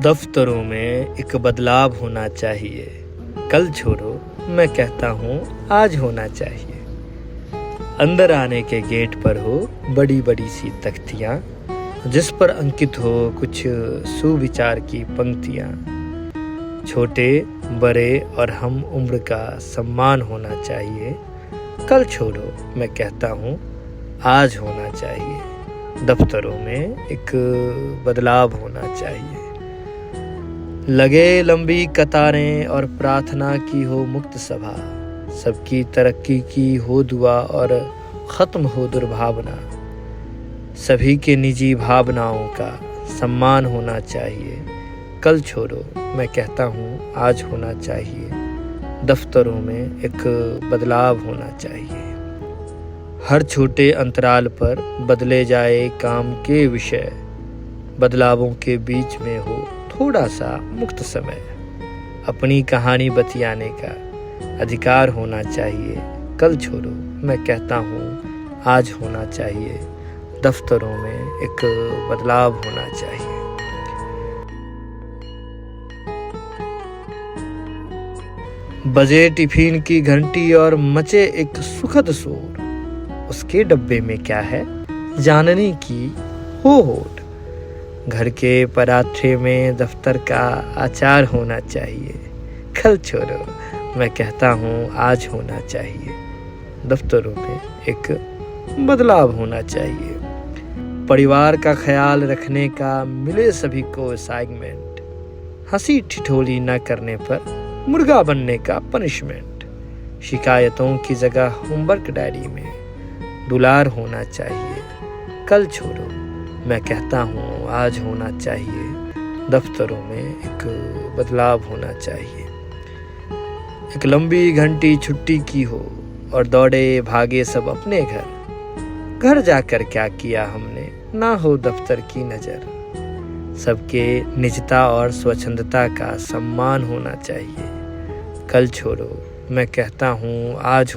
दफ्तरों में एक बदलाव होना चाहिए। कल छोड़ो, मैं कहता हूँ आज होना चाहिए। अंदर आने के गेट पर हो बड़ी बड़ी सी तख्तियाँ, जिस पर अंकित हो कुछ सुविचार की पंक्तियाँ। छोटे बड़े और हम उम्र का सम्मान होना चाहिए। कल छोड़ो, मैं कहता हूँ आज होना चाहिए। दफ्तरों में एक बदलाव होना चाहिए। लगे लंबी कतारें और प्रार्थना की हो मुक्त सभा, सबकी तरक्की की हो दुआ और ख़त्म हो दुर्भावना। सभी के निजी भावनाओं का सम्मान होना चाहिए। कल छोड़ो, मैं कहता हूँ आज होना चाहिए। दफ्तरों में एक बदलाव होना चाहिए। हर छोटे अंतराल पर बदले जाए काम के विषय, बदलावों के बीच में हो थोड़ा सा मुक्त समय। अपनी कहानी बतियाने का अधिकार होना चाहिए। कल छोड़ो, मैं कहता हूँ आज होना चाहिए। दफ्तरों में एक बदलाव होना चाहिए। बजे टिफिन की घंटी और मचे एक सुखद शोर, उसके डब्बे में क्या है जानने की हो होड़। घर के पराठे में दफ्तर का अचार होना चाहिए। कल छोड़ो, मैं कहता हूँ आज होना चाहिए। दफ्तरों में एक बदलाव होना चाहिए। परिवार का ख्याल रखने का मिले सभी को असाइनमेंट, हंसी ठिठोली न करने पर मुर्गा बनने का पनिशमेंट। शिकायतों की जगह होमवर्क डायरी में दुलार होना चाहिए। कल छोड़ो, मैं कहता हूँ आज होना चाहिए। दफ्तरों में एक बदलाव होना चाहिए। एक लंबी घंटी छुट्टी की हो और दौड़े भागे सब अपने घर। घर जाकर क्या किया हमने, ना हो दफ्तर की नज़र। सबके निजता और स्वच्छंदता का सम्मान होना चाहिए। कल छोड़ो, मैं कहता हूँ आज